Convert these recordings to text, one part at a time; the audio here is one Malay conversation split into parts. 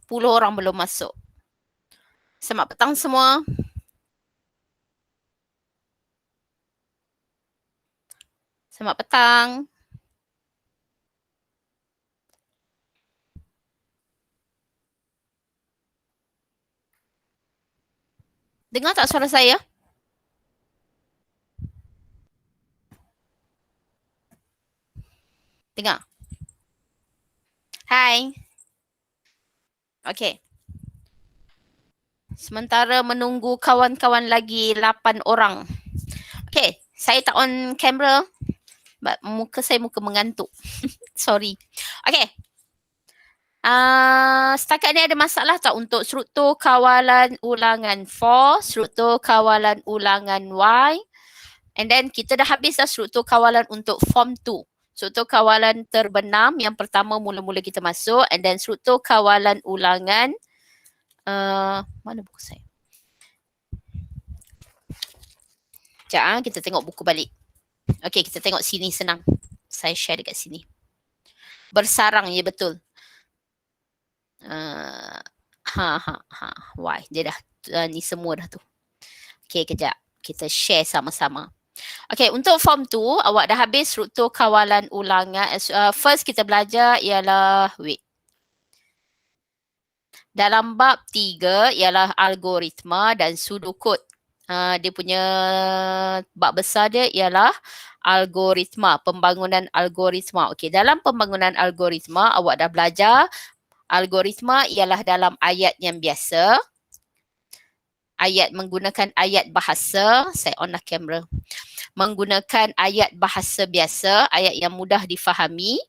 10 orang belum masuk. Selamat petang semua. Selamat petang. Dengar tak suara saya? Dengar. Hai. Okey. Sementara menunggu kawan-kawan lagi 8 orang. Okey, saya tak on kamera. Muka saya muka mengantuk. Sorry. Okey. Setakat ni ada masalah tak untuk struktur kawalan ulangan 4, struktur kawalan ulangan Y, and then kita dah habis dah struktur kawalan untuk form 2. Struktur kawalan terbenam yang pertama mula-mula kita masuk, and then struktur kawalan ulangan mana buku saya? Sekejap, kita tengok buku balik. Okey, kita tengok sini senang. Saya share dekat sini. Bersarang, ya betul. Why? Dia dah ni semua dah tu. Okey, kejap. Kita share sama-sama. Okey, untuk form 2, awak dah habis struktur kawalan ulangan. First kita belajar ialah, dalam bab 3 ialah algoritma dan pseudocode. Dia punya bab besar dia ialah algoritma, pembangunan algoritma. Okey, dalam pembangunan algoritma awak dah belajar algoritma ialah dalam ayat yang biasa. Ayat menggunakan ayat bahasa, saya on lah kamera. Menggunakan ayat bahasa biasa, ayat yang mudah difahami.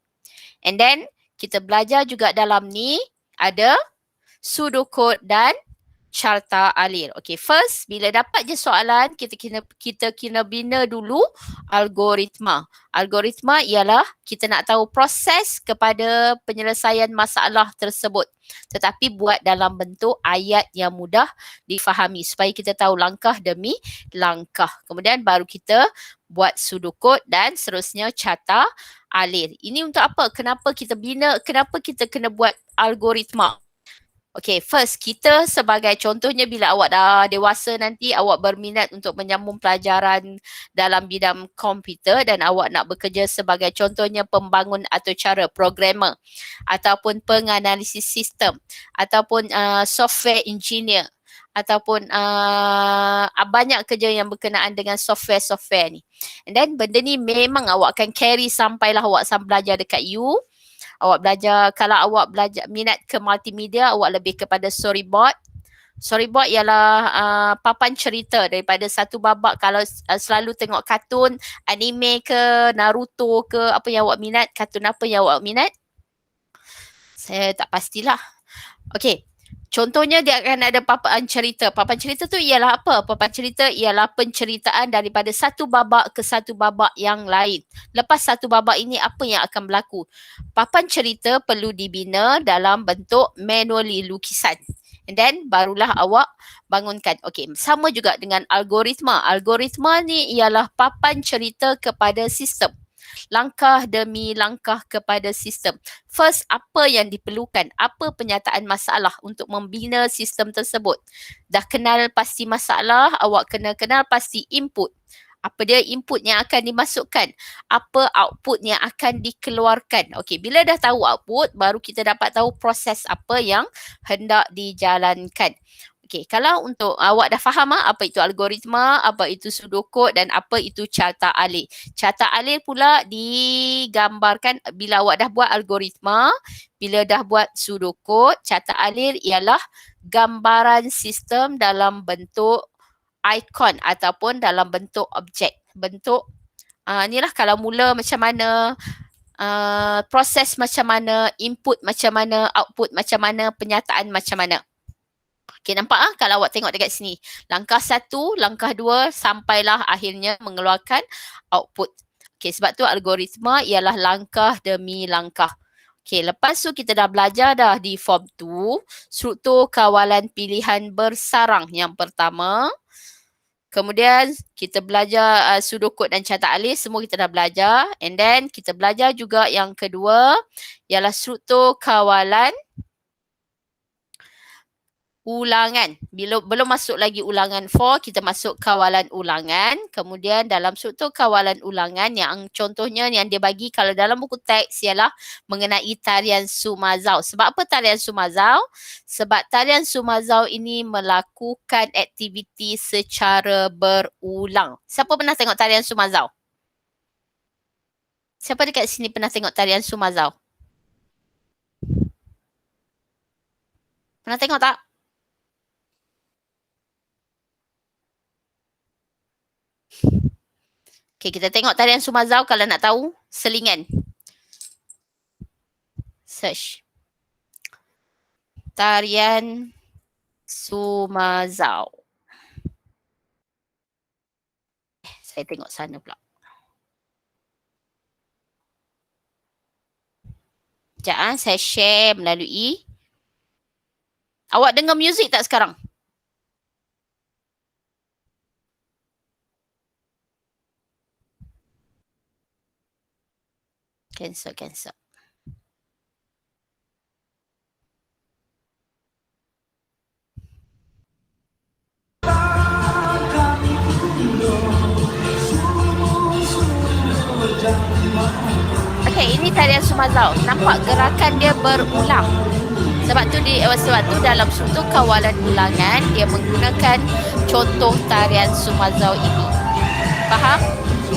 And then kita belajar juga dalam ni ada pseudocode dan carta alir. Okay, first bila dapat je soalan, kita kena bina dulu algoritma. Algoritma ialah kita nak tahu proses kepada penyelesaian masalah tersebut, tetapi buat dalam bentuk ayat yang mudah difahami supaya kita tahu langkah demi langkah. Kemudian baru kita buat pseudocode dan seterusnya carta alir. Ini untuk apa? Kenapa kita bina, kenapa kita kena buat algoritma? Okay, first kita sebagai contohnya bila awak dah dewasa nanti awak berminat untuk menyambung pelajaran dalam bidang komputer dan awak nak bekerja sebagai contohnya pembangun atau cara programmer ataupun penganalisis sistem ataupun software engineer ataupun banyak kerja yang berkenaan dengan software-software ni. And then benda ni memang awak akan carry sampailah awak belajar dekat U. Awak belajar, kalau awak belajar minat ke multimedia, awak lebih kepada storyboard. Storyboard ialah papan cerita daripada satu babak. Kalau selalu tengok kartun, anime ke, Naruto ke, apa yang awak minat, kartun apa yang awak minat? Saya tak pastilah. Okey. Contohnya dia akan ada papan cerita. Papan cerita tu ialah apa? Papan cerita ialah penceritaan daripada satu babak ke satu babak yang lain. Lepas satu babak ini apa yang akan berlaku? Papan cerita perlu dibina dalam bentuk manually lukisan. And then barulah awak bangunkan. Okey, sama juga dengan algoritma. Algoritma ni ialah papan cerita kepada sistem. Langkah demi langkah kepada sistem. First, apa yang diperlukan? Apa penyataan masalah untuk membina sistem tersebut? Dah kenal pasti masalah, awak kena kenal pasti input. Apa dia input yang akan dimasukkan? Apa output yang akan dikeluarkan? Okey, bila dah tahu output, baru kita dapat tahu proses apa yang hendak dijalankan. Okey, kalau untuk awak dah faham apa itu algoritma, apa itu pseudocode dan apa itu carta alir. Carta alir pula digambarkan bila awak dah buat algoritma, bila dah buat pseudocode, carta alir ialah gambaran sistem dalam bentuk ikon ataupun dalam bentuk objek. Bentuk inilah kalau mula macam mana, proses macam mana, input macam mana, output macam mana, penyataan macam mana. Okay, nampak kalau awak tengok dekat sini. Langkah 1, langkah 2 sampailah akhirnya mengeluarkan output. Okay, sebab tu algoritma ialah langkah demi langkah. Okay, lepas tu kita dah belajar dah di form 2, struktur kawalan pilihan bersarang yang pertama. Kemudian kita belajar pseudocode dan carta alir, semua kita dah belajar. And then kita belajar juga yang kedua ialah struktur kawalan ulangan. Belum masuk lagi ulangan 4, kita masuk kawalan ulangan. Kemudian dalam struktur kawalan ulangan yang contohnya yang dia bagi kalau dalam buku teks ialah mengenai tarian Sumazau. Sebab apa tarian Sumazau? Sebab tarian Sumazau ini melakukan aktiviti secara berulang. Siapa pernah tengok tarian Sumazau? Siapa dekat sini pernah tengok tarian Sumazau? Pernah tengok tak? Okay, kita tengok tarian Sumazau kalau nak tahu. Selingan. Search. Tarian Sumazau. Saya tengok sana pula. Sekejap, saya share melalui. Awak dengar muzik tak sekarang? Cancel. Okay, ini tarian Sumazau. Nampak gerakan dia berulang. Sebab tu dalam struktur kawalan ulangan dia menggunakan contoh tarian Sumazau ini. Faham?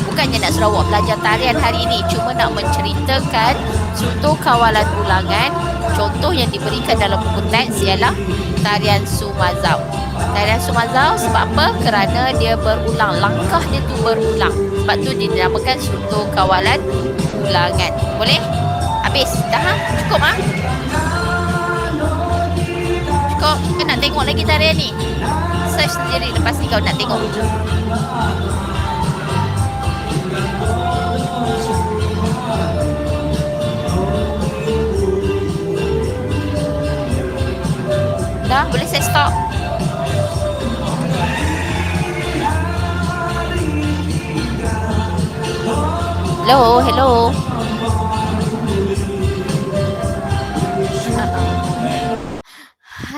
Bukannya nak suruh awak belajar tarian hari ini, cuma nak menceritakan struktur kawalan ulangan. Contoh yang diberikan dalam buku teks ialah tarian Sumazau. Tarian Sumazau sebab apa? Kerana dia berulang, langkah dia tu berulang. Sebab tu dinamakan struktur kawalan ulangan. Boleh? Habis? Dah? Cukup? Cukup? Kau nak tengok lagi tarian ni? Search sendiri lepas ni kau nak tengok. Dah, boleh saya stop? Hello.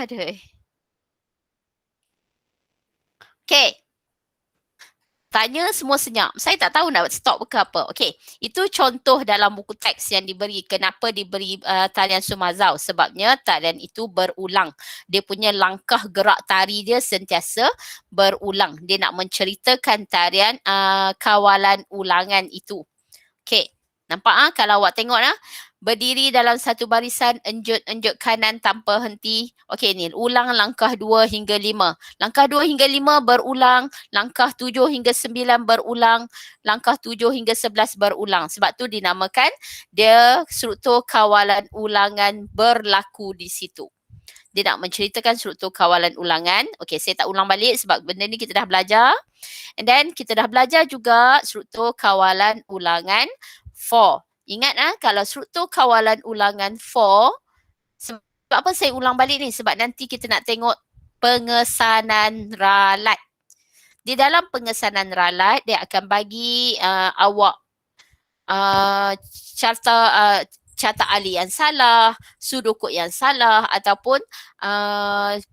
Aduh. Okay. Tanya semua senyap. Saya tak tahu nak stop ke apa. Okey, itu contoh dalam buku teks yang diberi. Kenapa diberi tarian Sumazau? Sebabnya tarian itu berulang. Dia punya langkah gerak tari dia sentiasa berulang. Dia nak menceritakan tarian kawalan ulangan itu. Okey, nampak kalau awak tengok berdiri dalam satu barisan, enjut kanan tanpa henti. Okey, ni ulang langkah 2 hingga 5. Langkah 2 hingga 5 berulang, langkah 7 hingga 9 berulang, langkah 7 hingga 11 berulang. Sebab tu dinamakan dia struktur kawalan ulangan berlaku di situ. Dia nak menceritakan struktur kawalan ulangan. Okey, saya tak ulang balik sebab benda ni kita dah belajar. And then kita dah belajar juga struktur kawalan ulangan 4. Ingat kalau struktur kawalan ulangan 4, sebab apa saya ulang balik ni? Sebab nanti kita nak tengok pengesanan ralat. Di dalam pengesanan ralat, dia akan bagi awak carta alih yang salah, sudokut yang salah ataupun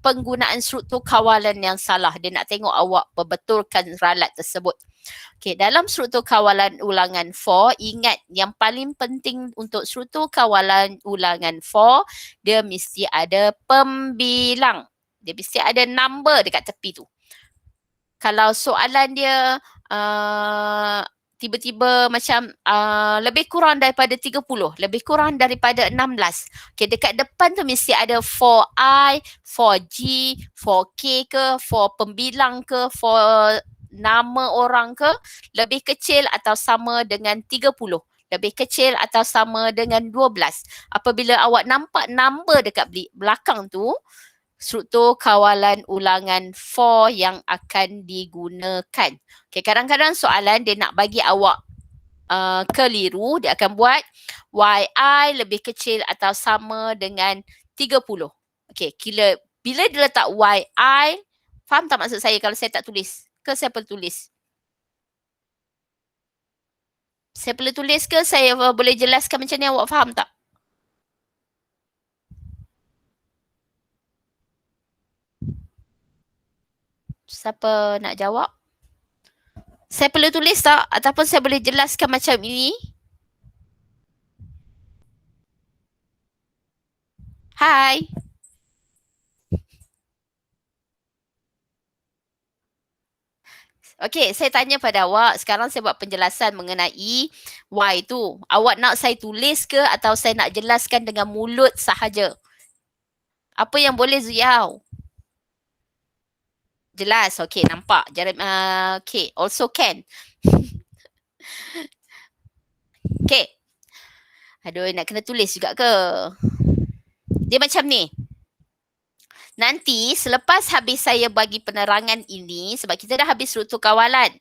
penggunaan struktur kawalan yang salah. Dia nak tengok awak perbetulkan ralat tersebut. Okey, dalam struktur kawalan ulangan 4, ingat yang paling penting untuk struktur kawalan ulangan 4, dia mesti ada pembilang. Dia mesti ada number dekat tepi tu. Kalau soalan dia tiba-tiba macam lebih kurang daripada 30, lebih kurang daripada 16. Okay, dekat depan tu mesti ada 4I, 4G, 4K ke, 4 pembilang ke, 4 nama orang ke, lebih kecil atau sama dengan 30. Lebih kecil atau sama dengan 12. Apabila awak nampak number dekat belakang tu, struktur kawalan ulangan 4 yang akan digunakan. Okay, kadang-kadang soalan dia nak bagi awak keliru, dia akan buat YI lebih kecil atau sama dengan 30. Okay, bila dia letak YI, faham tak maksud saya kalau saya tak tulis? Ke saya perlu tulis? Saya perlu tulis ke saya boleh jelaskan macam ni, awak faham tak? Siapa nak jawab? Saya perlu tulis tak? Ataupun saya boleh jelaskan macam ini? Hai. Okey, saya tanya pada awak. Sekarang saya buat penjelasan mengenai Y tu. Awak nak saya tulis ke atau saya nak jelaskan dengan mulut sahaja? Apa yang boleh Ziyau? Jelas. Okey, nampak. Okey, also can. Okey. Aduh, nak kena tulis juga ke? Dia macam ni. Nanti selepas habis saya bagi penerangan ini, sebab kita dah habis struktur kawalan,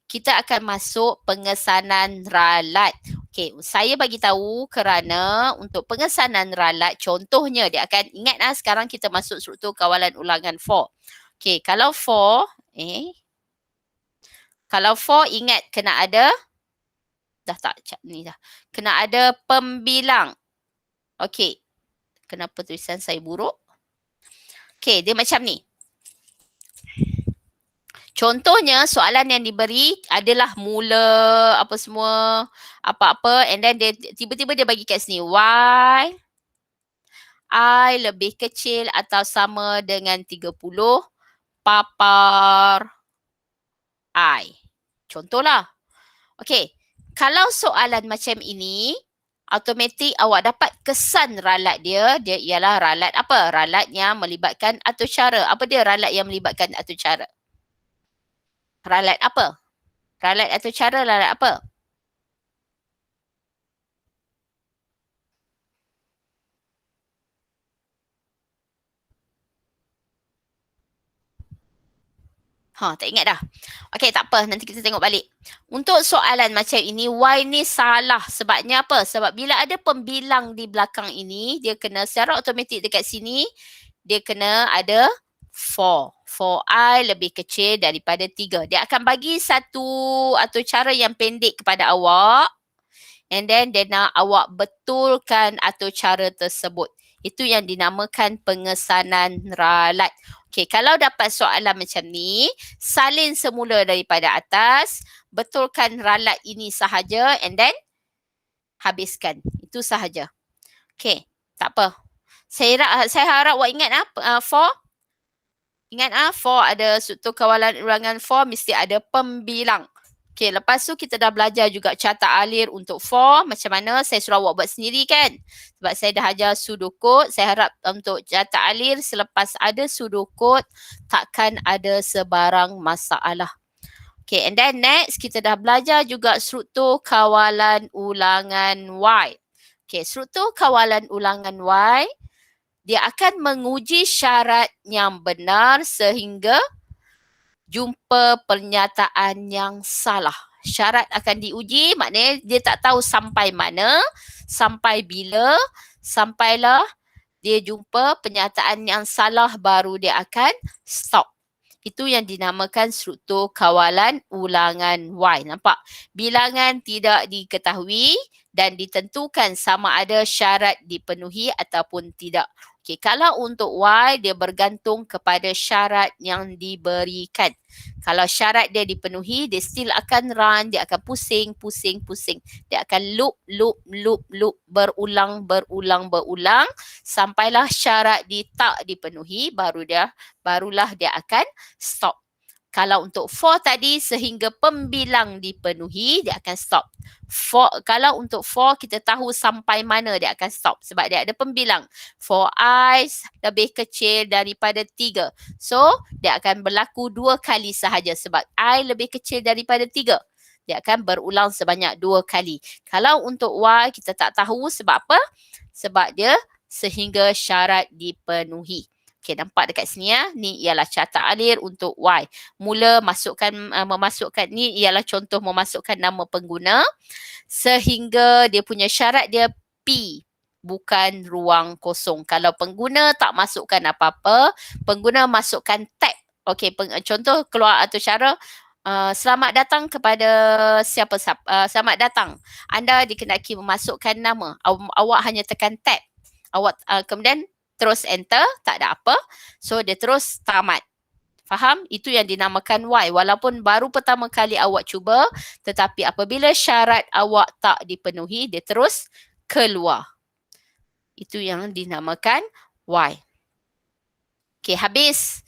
kita akan masuk pengesanan ralat. Okey, saya bagi tahu kerana untuk pengesanan ralat, contohnya dia akan ingat sekarang kita masuk struktur kawalan ulangan 4. Okey, kalau 4, kalau 4 ingat kena ada, kena ada pembilang. Okey, kenapa tulisan saya buruk? Okey, dia macam ni. Contohnya soalan yang diberi adalah mula apa semua, apa-apa, and then dia tiba-tiba dia bagi kat sini Y I lebih kecil atau sama dengan 30 papar I. Contohlah. Okey, kalau soalan macam ini, automatik awak dapat kesan ralat dia ialah ralat apa? Ralat yang melibatkan atur cara. Apa dia ralat yang melibatkan atur cara? Ralat apa? Ralat atur cara ralat apa? Tak ingat dah. Okey, tak apa. Nanti kita tengok balik. Untuk soalan macam ini, Y ni salah. Sebabnya apa? Sebab bila ada pembilang di belakang ini, dia kena secara automatik dekat sini, dia kena ada 4. 4I lebih kecil daripada 3. Dia akan bagi satu atau cara yang pendek kepada awak. And then dia nak awak betulkan atau cara tersebut. Itu yang dinamakan pengesanan ralat. Okey, kalau dapat soalan macam ni, salin semula daripada atas, betulkan ralat ini sahaja and then habiskan. Itu sahaja. Okey, tak apa. Saya harap awak ingat 4. Ingat 4 ada struktur kawalan ulangan 4 mesti ada pembilang. Okey, lepas tu kita dah belajar juga carta alir untuk 4. Macam mana saya suruh awak buat sendiri kan? Sebab saya dah ajar sudokod. Saya harap untuk carta alir selepas ada sudokod takkan ada sebarang masalah. Okay, and then next kita dah belajar juga struktur kawalan ulangan Y. Okay, struktur kawalan ulangan Y, dia akan menguji syarat yang benar sehingga jumpa pernyataan yang salah. Syarat akan diuji, maknanya dia tak tahu sampai mana, sampai bila, sampailah dia jumpa pernyataan yang salah baru dia akan stop. Itu yang dinamakan struktur kawalan ulangan Y. Nampak? Bilangan tidak diketahui dan ditentukan sama ada syarat dipenuhi ataupun tidak. Okey, kalau untuk Y, dia bergantung kepada syarat yang diberikan. Kalau syarat dia dipenuhi, dia still akan run, dia akan pusing. Dia akan loop, berulang sampailah syarat tak dipenuhi, barulah dia akan stop. Kalau untuk 4 tadi sehingga pembilang dipenuhi, dia akan stop. Kalau untuk 4 kita tahu sampai mana dia akan stop sebab dia ada pembilang. 4I lebih kecil daripada 3. So, dia akan berlaku 2 kali sahaja sebab I lebih kecil daripada 3. Dia akan berulang sebanyak 2 kali. Kalau untuk Y kita tak tahu sebab apa? Sebab dia sehingga syarat dipenuhi. Okey, nampak dekat sini ya. Ni ialah carta alir untuk Y. Mula memasukkan ni ialah contoh memasukkan nama pengguna sehingga dia punya syarat dia P, bukan ruang kosong. Kalau pengguna tak masukkan apa-apa, pengguna masukkan tab. Okey, contoh keluar atau cara selamat datang kepada siapa. Selamat datang. Anda dikenaki memasukkan nama. Awak hanya tekan tab. Awak kemudian terus enter, tak ada apa. So dia terus tamat. Faham? Itu yang dinamakan Y. Walaupun baru pertama kali awak cuba, tetapi apabila syarat awak tak dipenuhi, dia terus keluar. Itu yang dinamakan Y. Okey, habis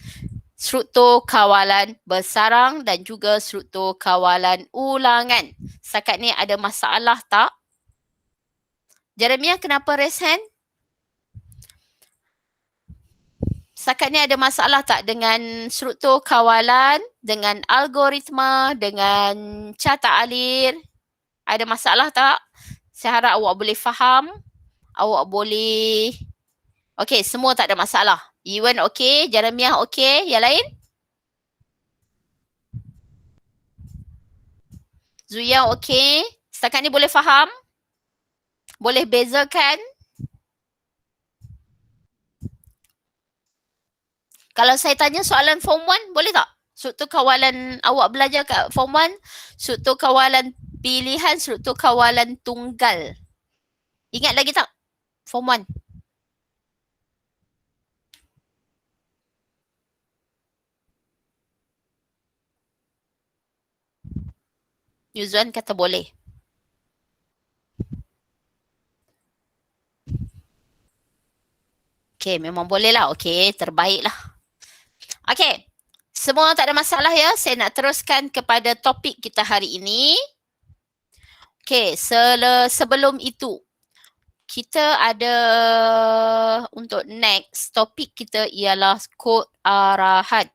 struktur kawalan bersarang dan juga struktur kawalan ulangan. Setakat ni ada masalah tak? Jeremiah, kenapa raise hand? Setakat ni ada masalah tak dengan struktur kawalan, dengan algoritma, dengan carta alir? Ada masalah tak? Saya harap awak boleh faham. Awak boleh... Okey, semua tak ada masalah. Iwan okey, Jeremiah okey, yang lain? Zuya okey. Setakat ni boleh faham? Boleh bezakan? Kalau saya tanya soalan form 1, boleh tak? Struktur kawalan awak belajar kat form 1, struktur kawalan pilihan, struktur kawalan tunggal. Ingat lagi tak? Form 1. Yuzwan kata boleh. Okey, memang boleh lah. Okey, terbaik lah. Okey, semua tak ada masalah ya. Saya nak teruskan kepada topik kita hari ini. Okey, sebelum itu, kita ada untuk next topik kita ialah kod arahan.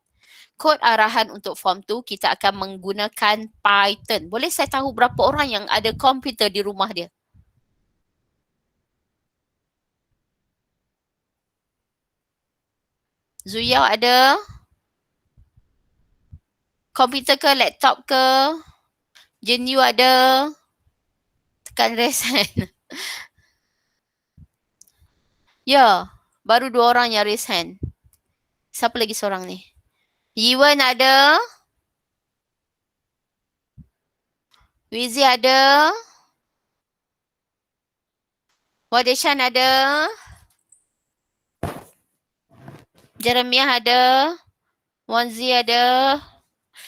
Kod arahan untuk form 2 kita akan menggunakan Python. Boleh saya tahu berapa orang yang ada komputer di rumah dia? Zuya ada? Komputer ke, laptop ke? Jenyu ada? Tekan raise hand. Ya, baru 2 orang yang raise hand. Siapa lagi seorang ni? Yiwan ada? Wizi ada? Wadeshan ada? Jeremiah ada? Wanzi ada?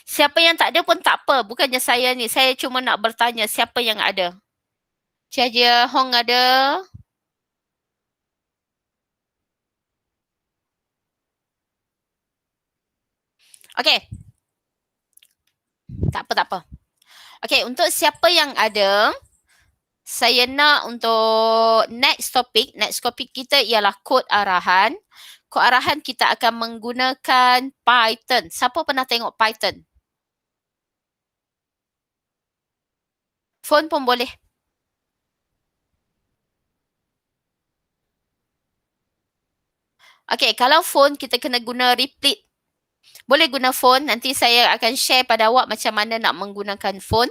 Siapa yang tak ada pun tak apa. Bukannya saya ni. Saya cuma nak bertanya siapa yang ada. Chia Jia Hong ada? Okey. Tak apa, tak apa. Okey, untuk siapa yang ada, saya nak untuk next topik kita ialah kod arahan. Kod arahan kita akan menggunakan Python. Siapa pernah tengok Python? Phone pun boleh. Okey, kalau phone kita kena guna replit. Boleh guna phone, nanti saya akan share pada awak macam mana nak menggunakan phone.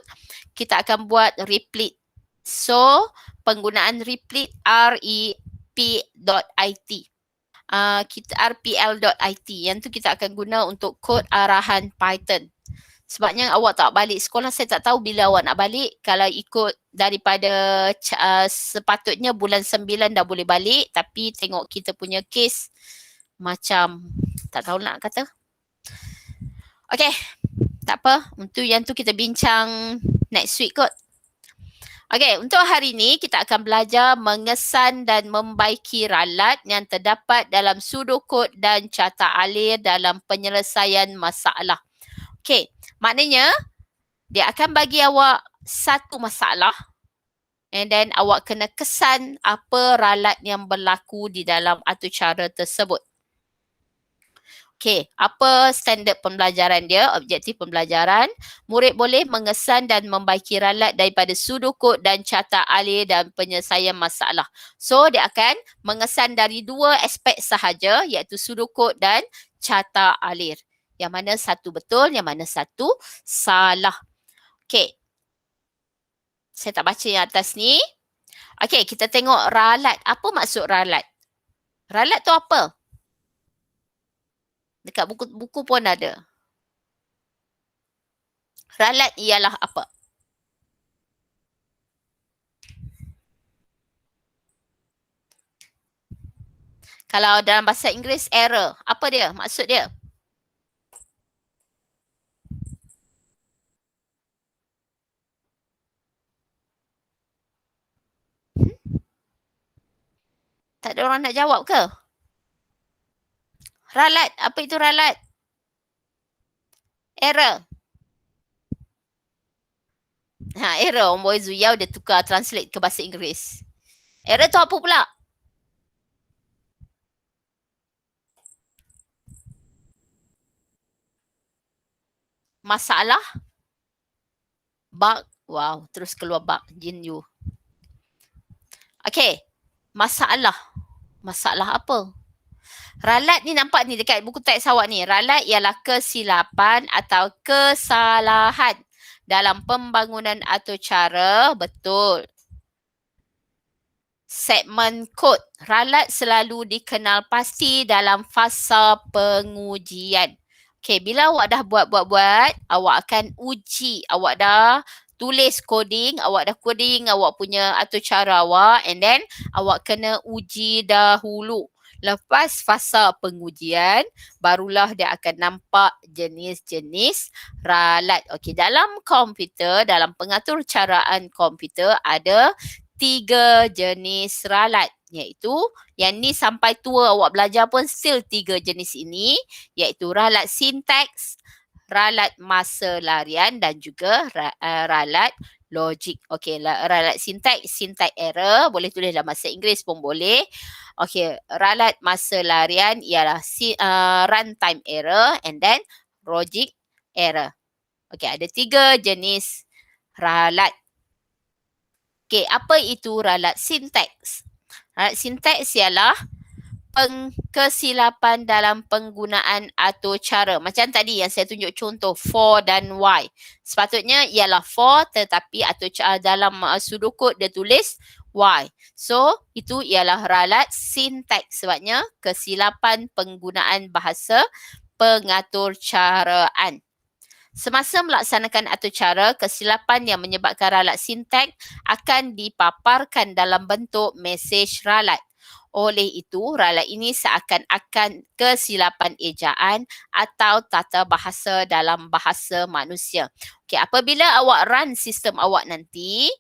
Kita akan buat replit. So, penggunaan replit rep.it. Kita rpl.it. Yang tu kita akan guna untuk kod arahan Python. Sebabnya awak tak balik sekolah, saya tak tahu bila awak nak balik. Kalau ikut daripada sepatutnya bulan 9 dah boleh balik. Tapi tengok kita punya case macam tak tahu nak kata. Okay, tak apa. Untuk yang tu kita bincang next week kot. Okay, untuk hari ini kita akan belajar mengesan dan membaiki ralat yang terdapat dalam pseudocode dan carta alir dalam penyelesaian masalah. Okay, maknanya dia akan bagi awak satu masalah and then awak kena kesan apa ralat yang berlaku di dalam atau cara tersebut. Okay, apa standard pembelajaran dia, objektif pembelajaran? Murid boleh mengesan dan membaiki ralat daripada pseudocode dan carta alir dan penyelesaian masalah. So, dia akan mengesan dari 2 aspek sahaja iaitu pseudocode dan carta alir. Yang mana satu betul, yang mana satu salah. Okay. Saya tak baca yang atas ni. Okay, kita tengok ralat. Apa maksud ralat? Ralat tu apa? Dekat buku pun ada. Ralat ialah apa? Kalau dalam bahasa Inggeris, error. Apa dia? Maksud dia? Tak ada orang nak jawab ke? Ralat. Apa itu ralat? Error. Error. Om Boy Zuyao dia tukar translate ke bahasa Inggeris. Error tu apa pula? Masalah? Bug? Wow, terus keluar bug. Jin you. Okay. Masalah. Masalah apa? Ralat ni nampak ni dekat buku teks awak ni. Ralat ialah kesilapan atau kesalahan dalam pembangunan atau cara. Betul. Segmen kod. Ralat selalu dikenal pasti dalam fasa pengujian. Okay, bila awak dah buat, awak akan uji. Awak dah tulis coding, awak punya atau cara awak, and then awak kena uji dahulu. Lepas fasa pengujian, barulah dia akan nampak jenis-jenis ralat. Okey, dalam komputer, dalam pengatur caraan komputer ada 3 jenis ralat, iaitu yang ni sampai tua awak belajar pun still 3 jenis ini, iaitu ralat sintaks, ralat masa larian dan juga ralat logik. Okey, ralat sintaks error, boleh tulis dalam bahasa Inggeris pun boleh. Okey, ralat masa larian ialah runtime error and then logic error. Okey, ada 3 jenis ralat. Okey, apa itu ralat sintaks? Ralat sintaks ialah kesilapan dalam penggunaan atau cara. Macam tadi yang saya tunjuk contoh for dan why. Sepatutnya ialah for tetapi atau dalam pseudocode dia tulis why. So, itu ialah ralat sintaks sebabnya kesilapan penggunaan bahasa pengatur caraan. Semasa melaksanakan atur cara, kesilapan yang menyebabkan ralat sintaks akan dipaparkan dalam bentuk mesej ralat. Oleh itu, ralat ini seakan-akan kesilapan ejaan atau tata bahasa dalam bahasa manusia. Okey, apabila awak run sistem awak nanti,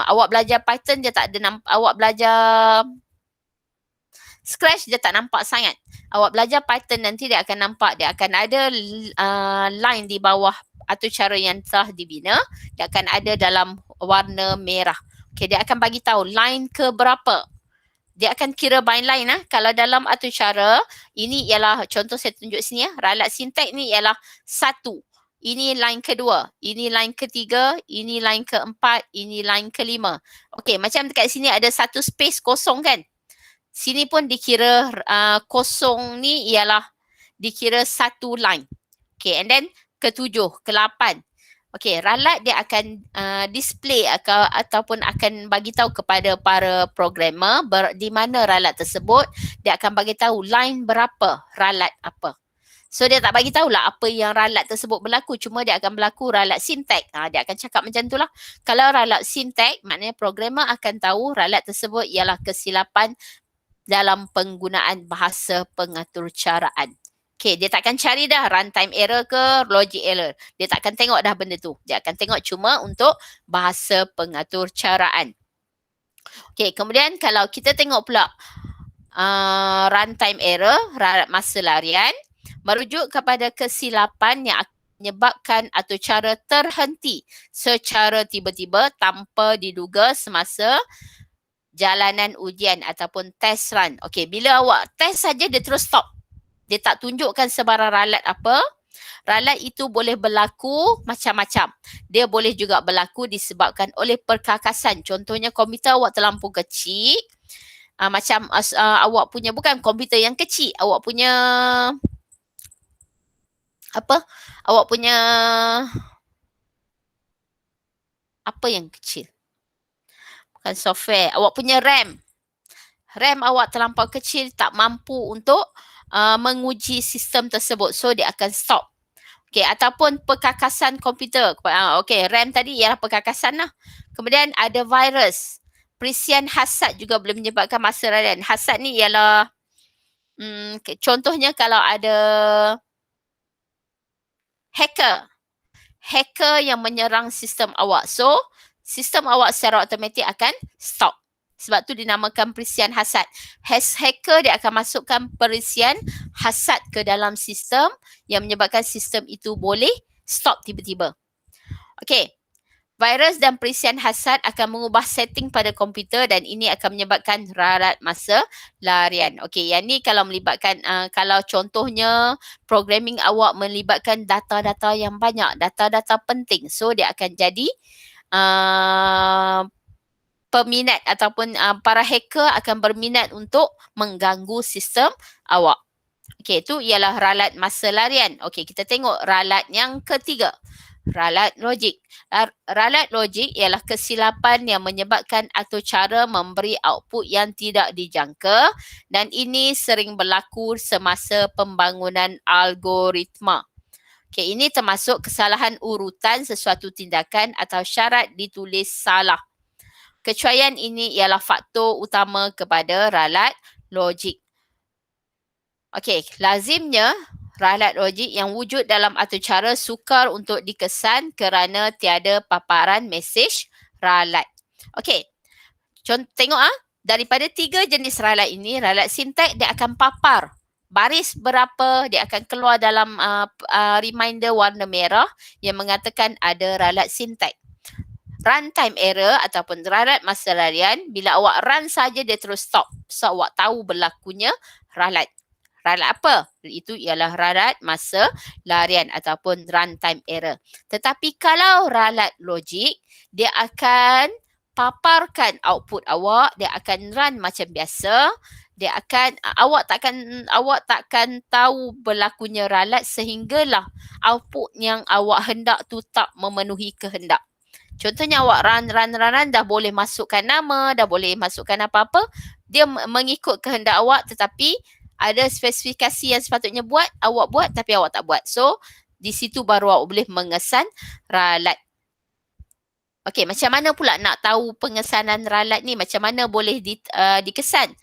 awak belajar Python dia tak ada awak belajar Scratch dia tak nampak sangat. Awak belajar Python nanti dia akan nampak, dia akan ada line di bawah atau cara yang telah dibina, dia akan ada dalam warna merah. Okay, dia akan bagi tahu line ke berapa. Dia akan kira by line lah. Kalau dalam atur cara, ini ialah contoh saya tunjuk sini ya. Ralat sintaks ni ialah 1. Ini line kedua, ini line ketiga, ini line keempat, ini line kelima. Okey, macam dekat sini ada satu space kosong kan? Sini pun dikira kosong ni ialah dikira satu line. Okay, and then ketujuh, ke-8. Okay, ralat dia akan display ataupun akan bagi tahu kepada para programmer di mana ralat tersebut, dia akan bagi tahu line berapa, ralat apa. So dia tak bagi tahulah apa yang ralat tersebut berlaku, cuma dia akan berlaku ralat sintaks. Dia akan cakap macam itulah. Kalau ralat sintaks, maknanya programmer akan tahu ralat tersebut ialah kesilapan dalam penggunaan bahasa pengatur caraan. Okay, dia takkan cari dah runtime error ke logic error. Dia takkan tengok dah benda tu. Dia akan tengok cuma untuk bahasa pengatur caraan. Okay, kemudian kalau kita tengok pula runtime error, ralat masa larian, merujuk kepada kesilapan yang menyebabkan atau cara terhenti secara tiba-tiba tanpa diduga semasa jalanan ujian ataupun test run. Okey, bila awak test saja dia terus stop. Dia tak tunjukkan sebarang ralat apa. Ralat itu boleh berlaku macam-macam. Dia boleh juga berlaku disebabkan oleh perkakasan. Contohnya komputer awak terlampau kecil. Macam awak punya, bukan komputer yang kecil. Awak punya apa? Awak punya apa yang kecil? Bukan software. Awak punya RAM. RAM awak terlampau kecil, tak mampu untuk menguji sistem tersebut. So, dia akan stop. Okay, ataupun perkakasan komputer. Okay, RAM tadi ialah perkakasan lah. Kemudian ada virus. Perisian hasad juga boleh menyebabkan masa larian. Hasad ni ialah contohnya kalau ada hacker. Hacker yang menyerang sistem awak. So, sistem awak secara automatik akan stop. Sebab tu dinamakan perisian hasad. Hacker dia akan masukkan perisian hasad ke dalam sistem yang menyebabkan sistem itu boleh stop tiba-tiba. Okey. Virus dan perisian hasad akan mengubah setting pada komputer dan ini akan menyebabkan ralat masa larian. Okey, yang ni kalau melibatkan, kalau contohnya programming awak melibatkan data-data yang banyak, data-data penting. So, dia akan jadi peminat ataupun para hacker akan berminat untuk mengganggu sistem awak. Okey, itu ialah ralat masa larian. Okey, kita tengok ralat yang ketiga. Ralat logik. Ralat logik ialah kesilapan yang menyebabkan atau cara memberi output yang tidak dijangka dan ini sering berlaku semasa pembangunan algoritma. Okey, ini termasuk kesalahan urutan sesuatu tindakan atau syarat ditulis salah. Kecuaian ini ialah faktor utama kepada ralat logik. Okey, lazimnya ralat logik yang wujud dalam atur cara sukar untuk dikesan kerana tiada paparan mesej ralat. Okey, tengok daripada 3 jenis ralat ini, ralat sintak dia akan papar. Baris berapa dia akan keluar dalam reminder warna merah yang mengatakan ada ralat sintak. Runtime error ataupun ralat masa larian, bila awak run saja dia terus stop. So awak tahu berlakunya ralat. Ralat apa? Itu ialah ralat masa larian ataupun runtime error. Tetapi kalau ralat logik, dia akan paparkan output awak, dia akan run macam biasa, dia akan awak takkan tahu berlakunya ralat sehinggalah output yang awak hendak tu tak memenuhi kehendak. Contohnya awak run dah boleh masukkan nama, dah boleh masukkan apa-apa, dia mengikut kehendak awak tetapi ada spesifikasi yang sepatutnya awak buat tapi awak tak buat. So, di situ baru awak boleh mengesan ralat. Okey, macam mana pula nak tahu pengesanan ralat ni? Macam mana boleh dikesan?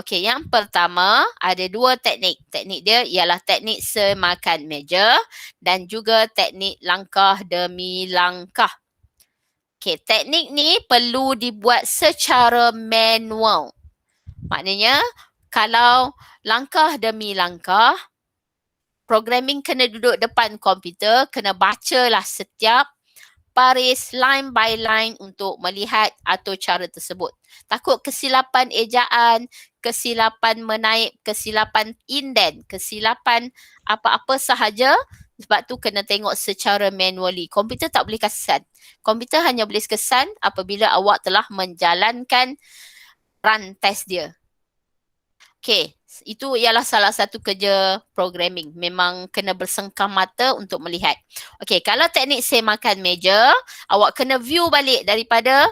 Okey, yang pertama ada 2 teknik. Teknik dia ialah teknik semakan meja dan juga teknik langkah demi langkah. Okey, teknik ni perlu dibuat secara manual. Maknanya, kalau langkah demi langkah, programming kena duduk depan komputer, kena bacalah setiap baris line by line untuk melihat atur cara tersebut. Takut kesilapan ejaan, kesilapan menaip, kesilapan indent, kesilapan apa-apa sahaja, sebab tu kena tengok secara manually. Komputer tak boleh kesan. Komputer hanya boleh kesan apabila awak telah menjalankan run test dia. Okey, itu ialah salah satu kerja programming. Memang kena bersengkam mata untuk melihat. Okey, kalau teknik semakan meja, awak kena view balik daripada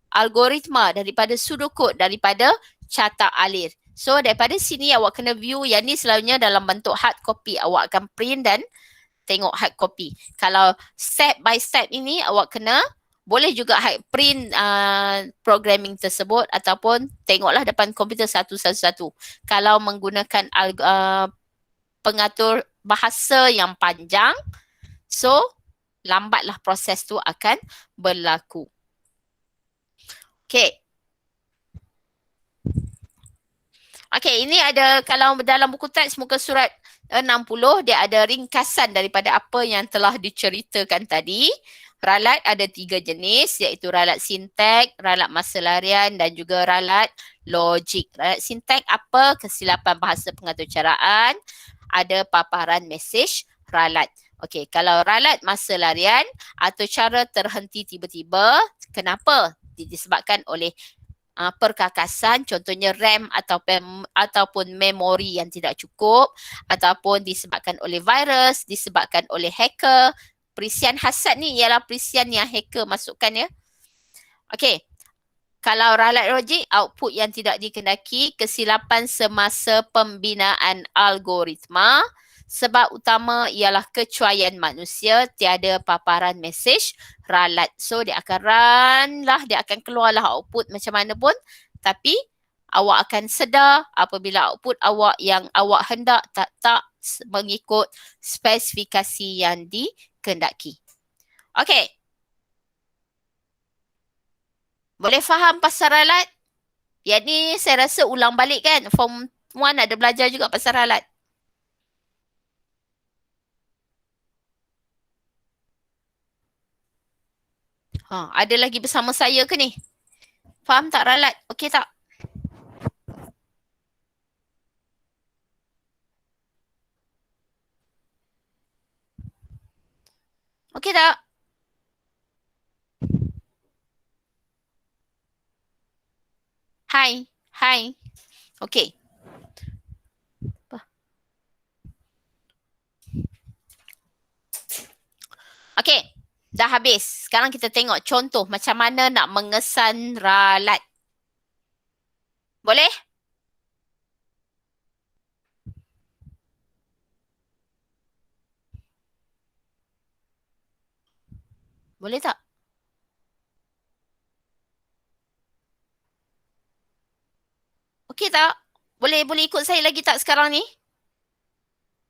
algoritma, daripada pseudocode, daripada carta alir. So, daripada sini awak kena view yang ni selalunya dalam bentuk hard copy. Awak akan print dan tengok hard copy. Kalau step by step ini, awak kena boleh juga print programming tersebut ataupun tengoklah depan komputer satu-satu. Kalau menggunakan pengatur bahasa yang panjang, so lambatlah proses tu akan berlaku. Okey. Okey, ini ada kalau dalam buku teks muka surat 60, dia ada ringkasan daripada apa yang telah diceritakan tadi. Ralat ada 3 jenis iaitu ralat sintak, ralat masa larian dan juga ralat logik. Ralat sintak apa? Kesilapan bahasa pengaturcaraan, ada paparan mesej ralat. Okey, kalau ralat masa larian, atur cara terhenti tiba-tiba. Kenapa? Disebabkan oleh perkakasan, contohnya RAM ataupun memori yang tidak cukup, ataupun disebabkan oleh virus, disebabkan oleh hacker. Perisian hasad ni ialah perisian yang hacker masukkan ya. Okey. Kalau ralat logik, output yang tidak dikendaki, kesilapan semasa pembinaan algoritma. Sebab utama ialah kecuaian manusia, tiada paparan mesej ralat. So dia akan run lah, dia akan keluarlah output macam mana pun. Tapi awak akan sedar apabila output awak yang awak hendak tak mengikut spesifikasi yang dikehendaki. Okey. Boleh faham pasal ralat? Yang ni saya rasa ulang balik kan. Form 1 ada belajar juga pasal ralat. Ada lagi bersama saya ke ni? Faham tak ralat? Okey tak? Okey tak? Hai. Hai. Okey. Okey. Dah habis. Sekarang kita tengok contoh macam mana nak mengesan ralat. Boleh? Boleh tak? Okey tak? Boleh ikut saya lagi tak sekarang ni?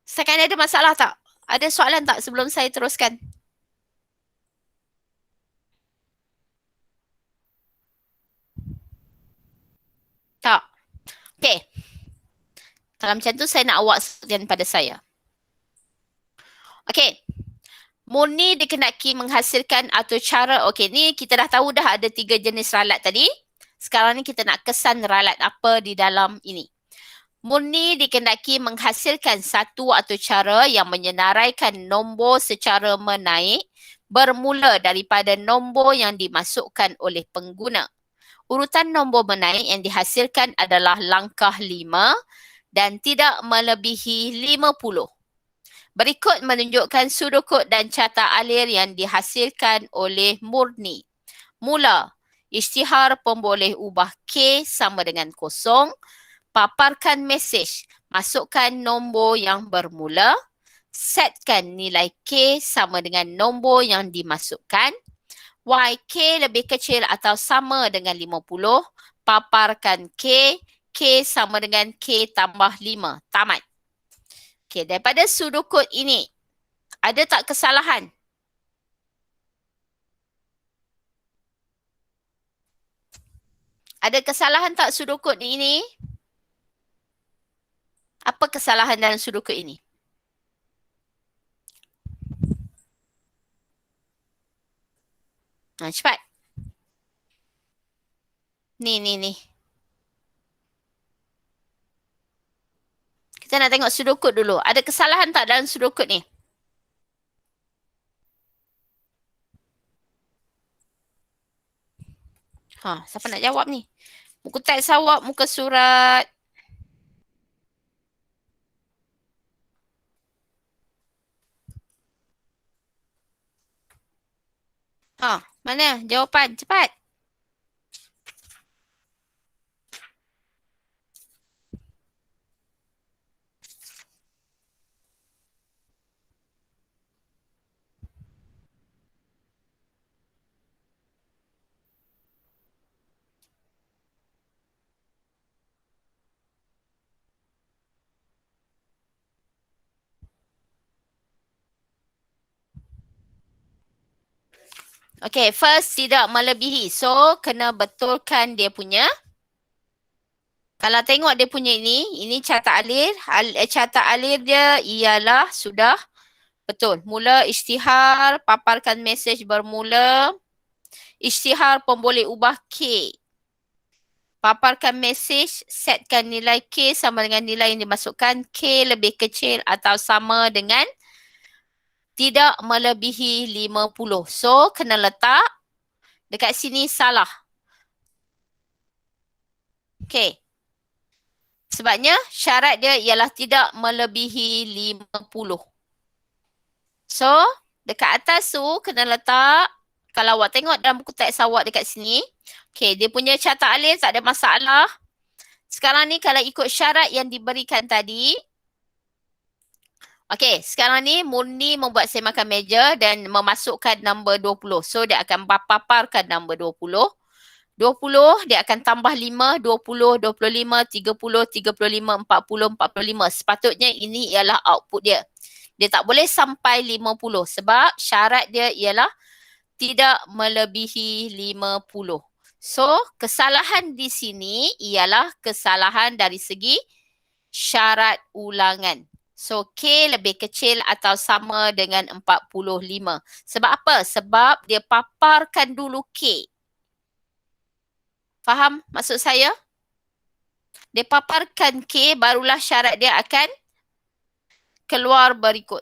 Setakat ni ada masalah tak? Ada soalan tak sebelum saya teruskan? Tak. Okey. Kalau macam tu saya nak awak sebutkan pada saya. Okey. Murni dikenaki menghasilkan atau cara. Okey, ni kita dah tahu dah ada 3 jenis ralat tadi. Sekarang ni kita nak kesan ralat apa di dalam ini. Murni dikehendaki menghasilkan satu atau cara yang menyenaraikan nombor secara menaik bermula daripada nombor yang dimasukkan oleh pengguna. Urutan nombor menaik yang dihasilkan adalah langkah 5 dan tidak melebihi 50. Berikut menunjukkan sudukut dan carta alir yang dihasilkan oleh Murni. Mula, isytihar pemboleh ubah K sama dengan kosong. Paparkan mesej, masukkan nombor yang bermula, setkan nilai K sama dengan nombor yang dimasukkan, YK lebih kecil atau sama dengan 50, paparkan K sama dengan K tambah 5. Tamat. Okey, daripada sudukut ini, ada tak kesalahan? Ada kesalahan tak sudukut ini? Apa kesalahan dalam sudukut ini? Cepat. Ni. Kita nak tengok sudukut dulu. Ada kesalahan tak dalam sudukut ni? Siapa nak jawab ni? Muka teks awak, muka surat. Mana jawapan? Cepat. Okay, first tidak melebihi. So, kena betulkan dia punya. Kalau tengok dia punya ini carta alir. Carta alir dia ialah sudah betul. Mula isytihar, paparkan mesej bermula. Isytihar pemboleh ubah K. Paparkan mesej, setkan nilai K sama dengan nilai yang dimasukkan. K lebih kecil atau sama dengan tidak melebihi 50. So, kena letak dekat sini salah. Okay. Sebabnya syarat dia ialah tidak melebihi 50. So, dekat atas tu kena letak, kalau awak tengok dalam buku teks awak dekat sini, okay, dia punya carta alir tak ada masalah. Sekarang ni kalau ikut syarat yang diberikan tadi, okay, sekarang ni Murni membuat semakan meja dan memasukkan nombor 20. So, dia akan paparkan nombor 20. 20, dia akan tambah 5, 20, 25, 30, 35, 40, 45. Sepatutnya ini ialah output dia. Dia tak boleh sampai 50 sebab syarat dia ialah tidak melebihi 50. So, kesalahan di sini ialah kesalahan dari segi syarat ulangan. So, K lebih kecil atau sama dengan 45. Sebab apa? Sebab dia paparkan dulu K. Faham maksud saya? Dia paparkan K, barulah syarat dia akan keluar berikut.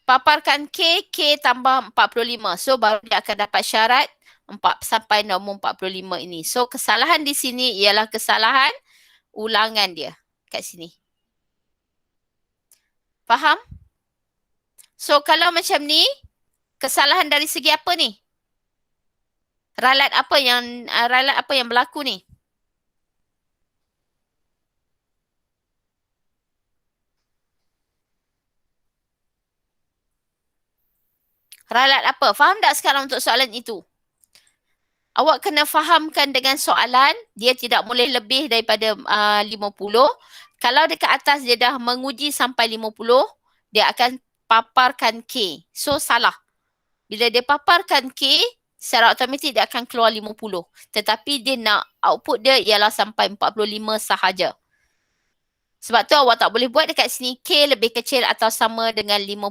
Paparkan K, K tambah 45. So, baru dia akan dapat syarat 4 sampai nombor 45 ini. So, kesalahan di sini ialah kesalahan ulangan dia kat sini. Faham? So, kalau macam ni, kesalahan dari segi apa ni? Ralat apa yang berlaku ni? Ralat apa? Faham tak sekarang untuk soalan itu? Awak kena fahamkan dengan soalan, dia tidak boleh lebih daripada 50. Kalau dekat atas dia dah menguji sampai 50, dia akan paparkan K. So, salah. Bila dia paparkan K, secara automatik dia akan keluar 50. Tetapi dia nak output dia ialah sampai 45 sahaja. Sebab tu awak tak boleh buat dekat sini K lebih kecil atau sama dengan 50.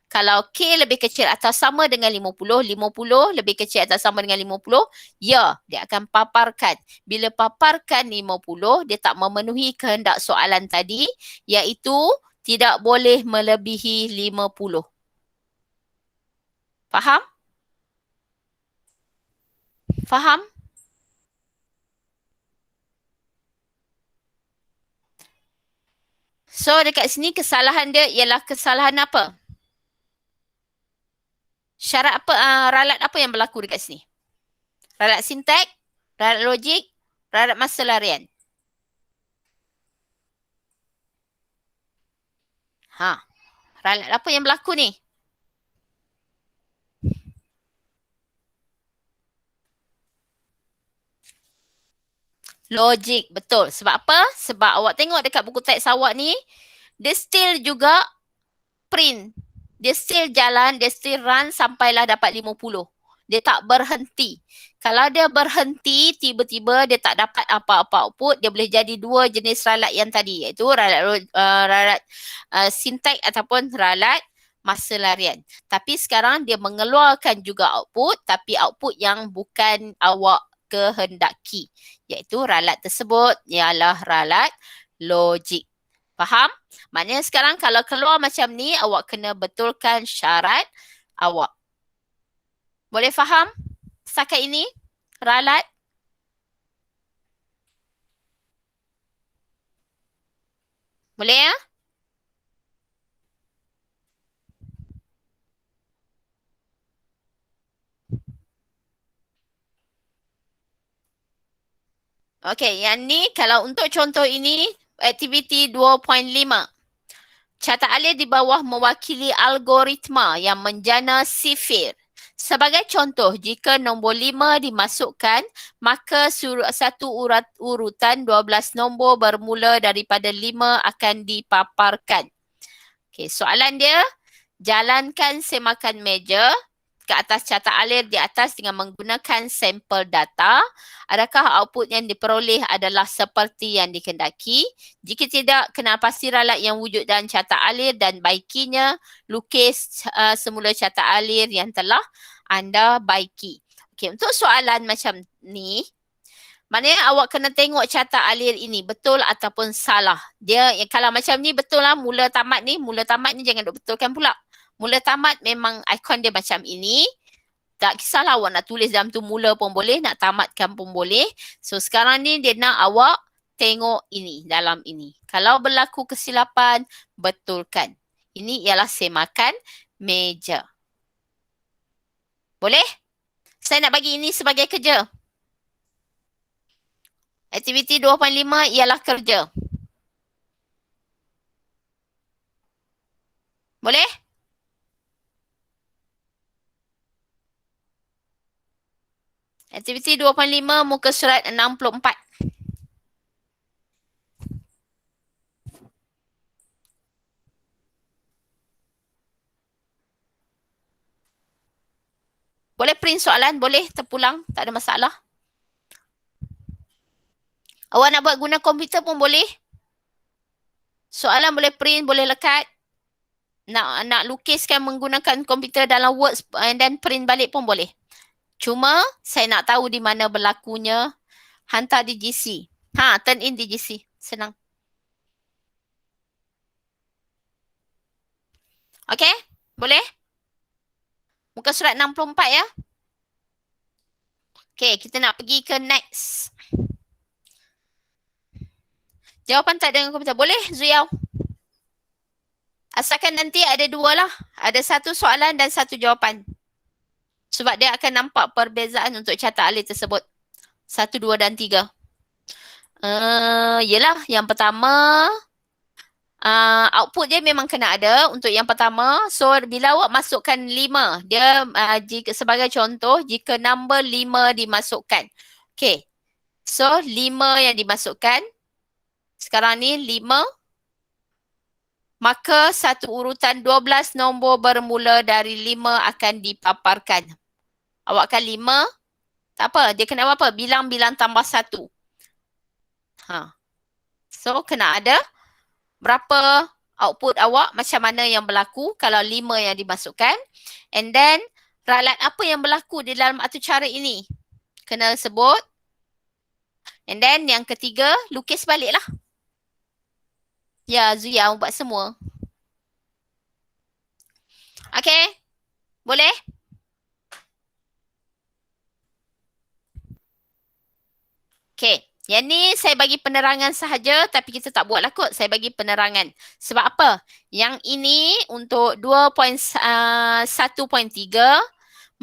Kalau K lebih kecil atau sama dengan 50, 50 lebih kecil atau sama dengan 50, ya, dia akan paparkan. Bila paparkan 50, dia tak memenuhi kehendak soalan tadi, iaitu tidak boleh melebihi 50. Faham? Faham? So, dekat sini kesalahan dia ialah kesalahan apa? Syarat apa, ralat apa yang berlaku dekat sini? Ralat sintak, ralat logik, ralat masa larian. Ralat apa yang berlaku ni? Logik, betul. Sebab apa? Sebab awak tengok dekat buku teks awak ni, dia still juga print. Dia still jalan, dia still run sampailah dapat 50. Dia tak berhenti. Kalau dia berhenti, tiba-tiba dia tak dapat apa-apa output, dia boleh jadi dua jenis ralat yang tadi, iaitu ralat sintak ataupun ralat masa larian. Tapi sekarang dia mengeluarkan juga output, tapi output yang bukan awak kehendaki, iaitu ralat tersebut ialah ralat logik. Faham? Maknanya sekarang kalau keluar macam ni, awak kena betulkan syarat awak. Boleh faham setakat ini? Ralat? Boleh ya? Okey, yang ni kalau untuk contoh ini, aktiviti 2.5. Catat alih di bawah mewakili algoritma yang menjana sifir. Sebagai contoh, jika nombor 5 dimasukkan, maka satu urutan 12 nombor bermula daripada 5 akan dipaparkan. Okey, soalan dia, jalankan semakan meja ke atas catat alir di atas dengan menggunakan sampel data. Adakah output yang diperoleh adalah seperti yang dikehendaki? Jika tidak, kenal pasti ralat yang wujud dalam catat alir dan baikinya lukis semula catat alir yang telah anda baiki. Okey, untuk soalan macam ni, maknanya awak kena tengok catat alir ini betul ataupun salah. Dia kalau macam ni betul lah, mula tamat ni jangan duk betulkan pula. Mula tamat memang ikon dia macam ini. Tak kisahlah awak nak tulis dalam tu mula pun boleh, nak tamatkan pun boleh. So sekarang ni dia nak awak tengok ini, dalam ini. Kalau berlaku kesilapan, betulkan. Ini ialah semakan meja. Boleh? Saya nak bagi ini sebagai kerja. Aktiviti 2.5 ialah kerja. Boleh? Aktiviti 2.5 muka surat 64. Boleh print soalan, boleh terpulang, tak ada masalah. Awak nak buat guna komputer pun boleh. Soalan boleh print, boleh lekat. Nak lukiskan menggunakan komputer dalam Word and then print balik pun boleh. Cuma saya nak tahu di mana berlakunya, hantar di GC. Turn in di GC. Senang. Okey? Boleh? Muka surat 64 ya. Okey, kita nak pergi ke next. Jawapan tak dengan komputer. Boleh, Zuyau? Asalkan nanti ada dua lah. Ada satu soalan dan satu jawapan. Sebab dia akan nampak perbezaan untuk carta alih tersebut. 1, 2 dan 3. Yelah, yang pertama, output dia memang kena ada untuk yang pertama. So, bila awak masukkan 5, dia jika, sebagai contoh, jika number 5 dimasukkan. Okay. So, 5 yang dimasukkan. Sekarang ni 5. Maka satu urutan 12 nombor bermula dari 5 akan dipaparkan. Awak kan 5. Tak apa, dia kena apa? Bilang-bilang tambah 1. So, kena ada berapa output awak, macam mana yang berlaku kalau 5 yang dimasukkan. And then, ralat apa yang berlaku di dalam atur cara ini? Kena sebut. And then, yang ketiga, lukis baliklah. Ya, Zuya, buat semua. Okay? Boleh? Okay. Yang ni saya bagi penerangan sahaja tapi kita tak buatlah kot. Saya bagi penerangan. Sebab apa? Yang ini untuk 2.1.3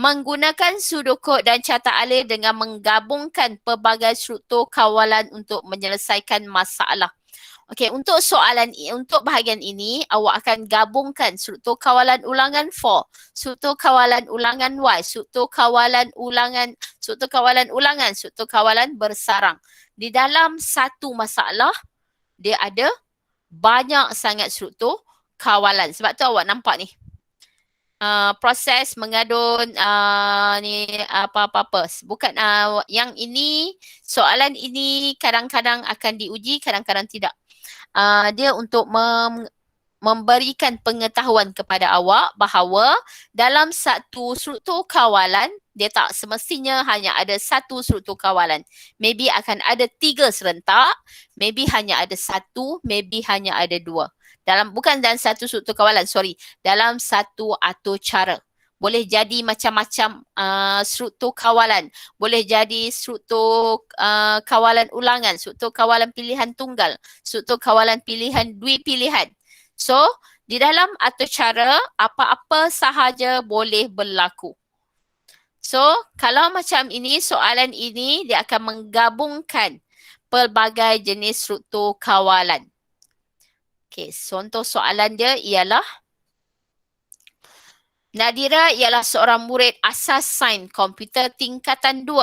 menggunakan sudokod dan carta alih dengan menggabungkan pelbagai struktur kawalan untuk menyelesaikan masalah. Okey, untuk soalan untuk bahagian ini awak akan gabungkan struktur kawalan ulangan for, struktur kawalan ulangan y, struktur kawalan ulangan, struktur kawalan bersarang. Di dalam satu masalah dia ada banyak sangat struktur kawalan. Sebab tu awak nampak ni. Proses mengadun ni apa-apa. Bukan yang ini, soalan ini kadang-kadang akan diuji, kadang-kadang tidak. Dia untuk memberikan pengetahuan kepada awak bahawa dalam satu struktur kawalan, dia tak semestinya hanya ada satu struktur kawalan. Maybe akan ada 3 serentak, maybe hanya ada 1, maybe hanya ada 2. Bukan dalam satu struktur kawalan, dalam satu atur cara. Boleh jadi macam-macam struktur kawalan. Boleh jadi struktur kawalan ulangan, struktur kawalan pilihan tunggal, struktur kawalan pilihan dui pilihan. So, di dalam atur cara, apa-apa sahaja boleh berlaku. So, kalau macam ini, soalan ini dia akan menggabungkan pelbagai jenis struktur kawalan. Okey, contoh soalan dia ialah Nadira ialah seorang murid asas sains komputer tingkatan 2.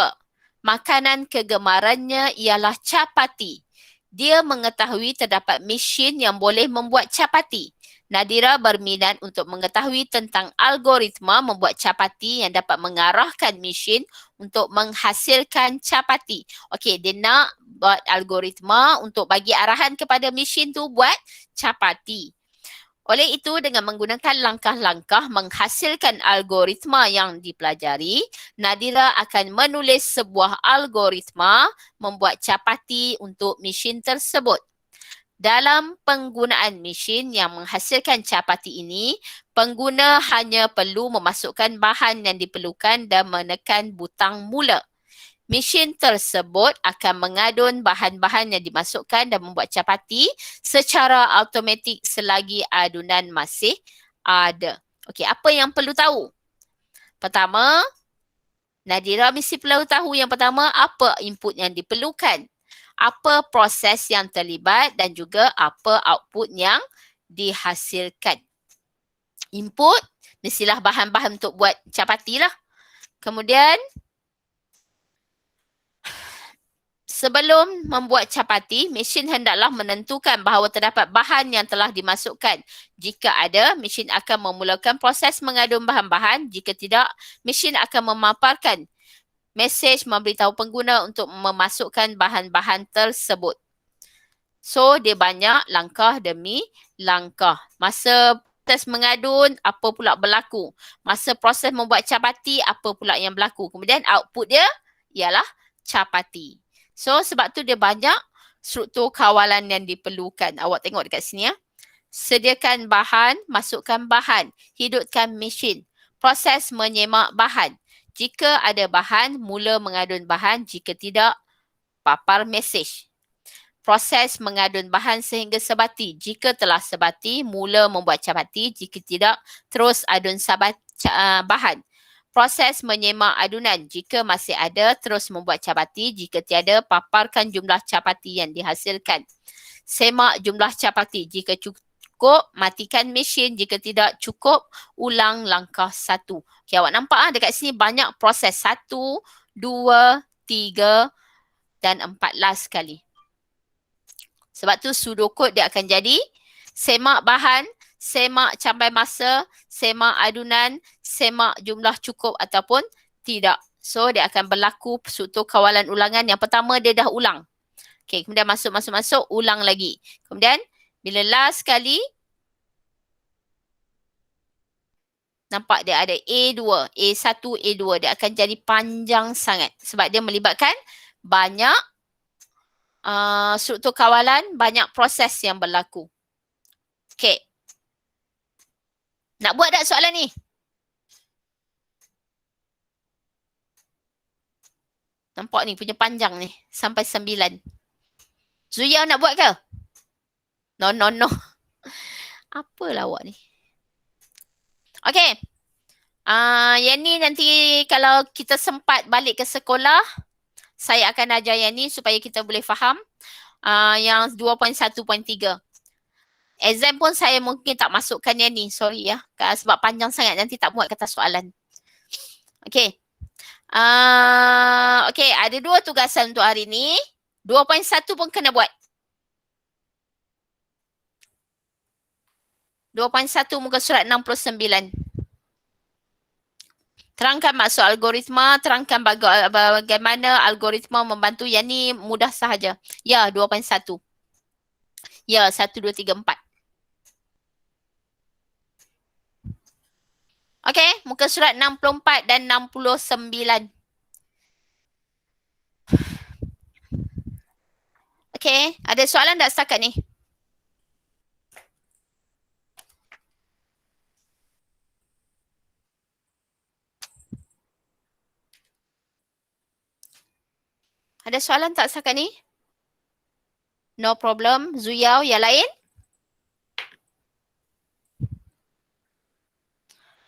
Makanan kegemarannya ialah capati. Dia mengetahui terdapat mesin yang boleh membuat capati. Nadira berminat untuk mengetahui tentang algoritma membuat capati yang dapat mengarahkan mesin untuk menghasilkan capati. Okey, dia nak buat algoritma untuk bagi arahan kepada mesin tu buat capati. Oleh itu, dengan menggunakan langkah-langkah menghasilkan algoritma yang dipelajari, Nadira akan menulis sebuah algoritma membuat capati untuk mesin tersebut. Dalam penggunaan mesin yang menghasilkan capati ini, pengguna hanya perlu memasukkan bahan yang diperlukan dan menekan butang mula. Mesin tersebut akan mengadun bahan-bahan yang dimasukkan dan membuat capati secara automatik selagi adunan masih ada. Okey, apa yang perlu tahu? Pertama, Nadira mesti perlu tahu yang pertama apa input yang diperlukan, apa proses yang terlibat dan juga apa output yang dihasilkan. Input mestilah bahan-bahan untuk buat capati lah. Kemudian Sebelum membuat capati, mesin hendaklah menentukan bahawa terdapat bahan yang telah dimasukkan. Jika ada, mesin akan memulakan proses mengadun bahan-bahan. Jika tidak, mesin akan memaparkan mesej memberitahu pengguna untuk memasukkan bahan-bahan tersebut. So, dia banyak langkah demi langkah. Masa proses mengadun, apa pula berlaku? Masa proses membuat capati, apa pula yang berlaku? Kemudian output dia ialah capati. So, sebab tu dia banyak struktur kawalan yang diperlukan. Awak tengok dekat sini ya. Sediakan bahan, masukkan bahan, hidupkan mesin. Proses menyemak bahan. Jika ada bahan, mula mengadun bahan. Jika tidak, papar mesej. Proses mengadun bahan sehingga sebati. Jika telah sebati, mula membuat capati. Jika tidak, terus adun bahan. Proses menyemak adunan. Jika masih ada, terus membuat capati. Jika tiada, paparkan jumlah capati yang dihasilkan. Semak jumlah capati. Jika cukup, matikan mesin. Jika tidak cukup, ulang langkah 1. Okay, awak nampak dekat sini banyak proses. 1, 2, 3 dan 14 kali. Sebab tu pseudocode dia akan jadi semak bahan, semak capai masa, semak adunan, semak jumlah cukup ataupun tidak. So dia akan berlaku struktur kawalan ulangan. Yang pertama dia dah ulang. Okey, kemudian masuk, ulang lagi. Kemudian bila last kali, nampak dia ada A2, A1, A2. Dia akan jadi panjang sangat. Sebab dia melibatkan banyak struktur kawalan, banyak proses yang berlaku. Okey. Nak buat tak soalan ni? Nampak ni punya panjang ni. Sampai 9. Zuya nak buat ke? No. Apalah awak ni? Okey. Yang ni nanti kalau kita sempat balik ke sekolah, saya akan ajar yang ni supaya kita boleh faham. Yang 2.1.3. Exam pun saya mungkin tak masukkan yang ni. Sorry ya. Sebab panjang sangat. Nanti tak muat kata soalan. Okey. Okey. Ada 2 tugasan untuk hari ni. 2.1 pun kena buat. 2.1 muka surat 69. Terangkan maksud algoritma, terangkan bagaimana algoritma membantu. Yang ni mudah sahaja. Ya, 2.1. Ya, 1, 2, 3, 4. Okey, muka surat 64 dan 69. Okey, ada soalan tak setakat ni? Ada soalan tak setakat ni? No problem. Zuyao, yang lain?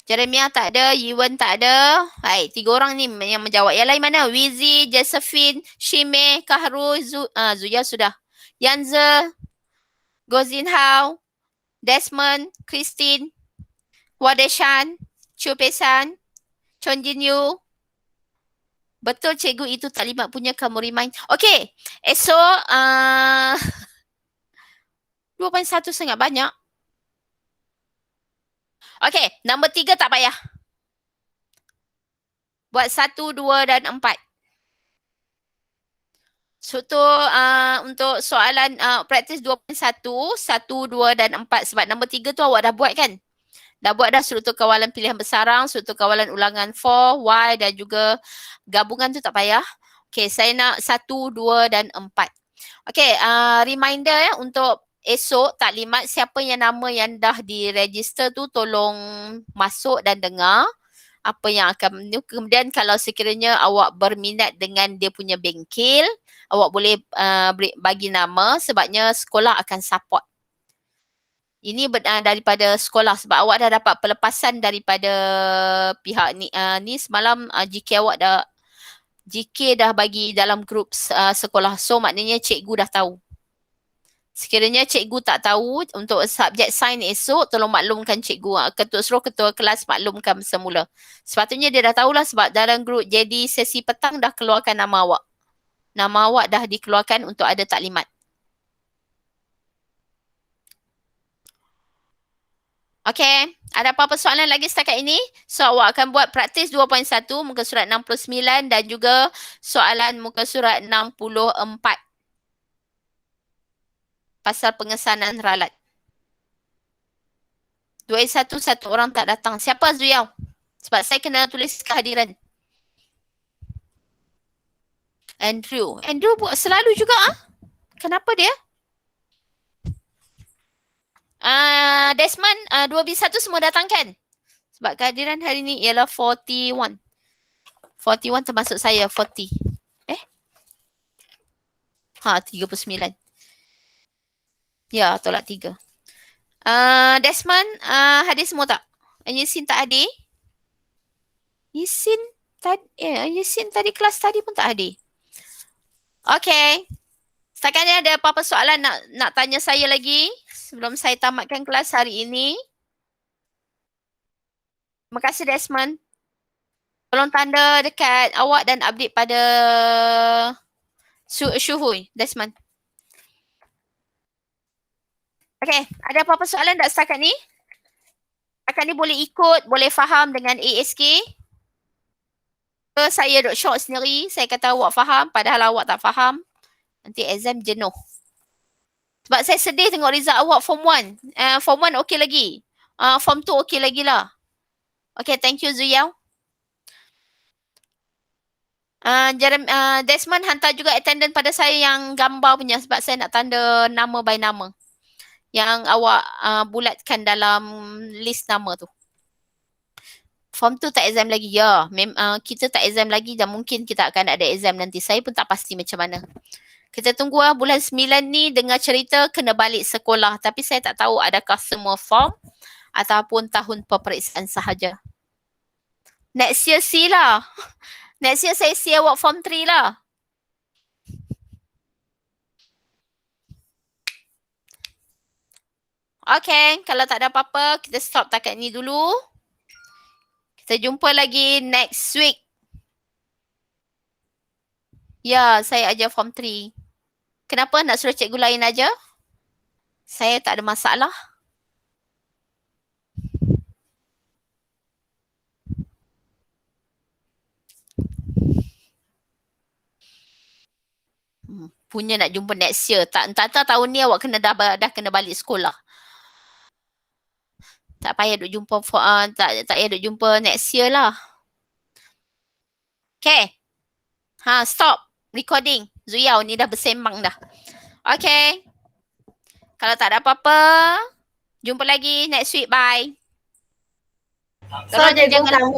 Jeremiah tak ada, Yiwen tak ada. Hai, 3 orang ni yang menjawab. Yang lain mana? Wizi, Josephine, Shime, Kahru, Zuya sudah. Yanze, Gozinhao, Desmond, Christine, Wadeshan, Chupesan, Chon Jin Yu. Betul cikgu itu taklimat punya kamu remind. Okey, esok 2.1 sangat banyak. Okey, nombor 3 tak payah. Buat 1, 2 dan 4. Untuk soalan praktis 2.1, 1, 2 dan 4. Sebab nombor 3 tu awak dah buat kan? Dah buat dah struktur kawalan pilihan bersarang, struktur kawalan ulangan for, y dan juga gabungan tu tak payah. Okey, saya nak 1, 2 dan 4. Okey, reminder ya untuk esok taklimat siapa yang nama yang dah diregister tu tolong masuk dan dengar apa yang akan. Kemudian kalau sekiranya awak berminat dengan dia punya bengkel, awak boleh bagi nama sebabnya sekolah akan support. Ini daripada sekolah sebab awak dah dapat pelepasan daripada pihak ni semalam GK awak dah bagi dalam grup sekolah. So maknanya cikgu dah tahu. Sekiranya cikgu tak tahu untuk subjek sains esok, tolong maklumkan cikgu. Ketua kelas maklumkan semula. Sepatutnya dia dah tahulah sebab dalam grup jadi sesi petang dah keluarkan nama awak. Nama awak dah dikeluarkan untuk ada taklimat. Okay, ada apa-apa soalan lagi setakat ini? So, awak akan buat praktis 2.1 muka surat 69 dan juga soalan muka surat 64 pasal pengesanan ralat. 2.1 satu orang tak datang. Siapa Zuyau? Sebab saya kena tulis kehadiran. Andrew. Andrew buat selalu juga ah. Kenapa dia? Desmond, 2B1 semua datang kan? Sebab kehadiran hari ni ialah 41. 41 termasuk saya, 40. Ha, 39. Ya, tolak 3. Desmond, hadir semua tak? Yasin tak hadir? Yasin tadi kelas tadi pun tak hadir. Okay. Setakat ni ada apa-apa soalan nak tanya saya lagi sebelum saya tamatkan kelas hari ini? Terima kasih Desmond. Tolong tanda dekat awak dan update pada Syuhui, Desmond. Okay, ada apa-apa soalan tak setakat ni? Setakat ni boleh ikut, boleh faham dengan ASK? Saya duk shock sendiri, saya kata awak faham padahal awak tak faham. Nanti exam jenuh. Sebab saya sedih tengok result awak form 1. Form 1 okey lagi. Form 2 okey lagi lah. Okay, thank you Zuyao. Desmond hantar juga attendant pada saya yang gambar punya sebab saya nak tanda nama by nama. Yang awak bulatkan dalam list nama tu. Form 2 tak exam lagi. Ya, kita tak exam lagi dan mungkin kita akan ada exam nanti. Saya pun tak pasti macam mana. Kita tunggu bulan 9 ni dengar cerita kena balik sekolah. Tapi saya tak tahu adakah semua form ataupun tahun peperiksaan sahaja. Next year see lah. Next year saya see awak form 3 lah. Okay, kalau tak ada apa-apa, kita stop takat ni dulu. Kita jumpa lagi next week. Ya, saya ajar form 3. Kenapa nak suruh cikgu lain aja? Saya tak ada masalah. Punya nak jumpa next year. Tak tahun ni awak kena dah kena balik sekolah. Tak payah duk jumpa tak payah duk jumpa next year lah. Okay. Stop recording. Zuyao ni dah bersembang dah. Okay. Kalau tak ada apa-apa, jumpa lagi next week. Bye. So, jangan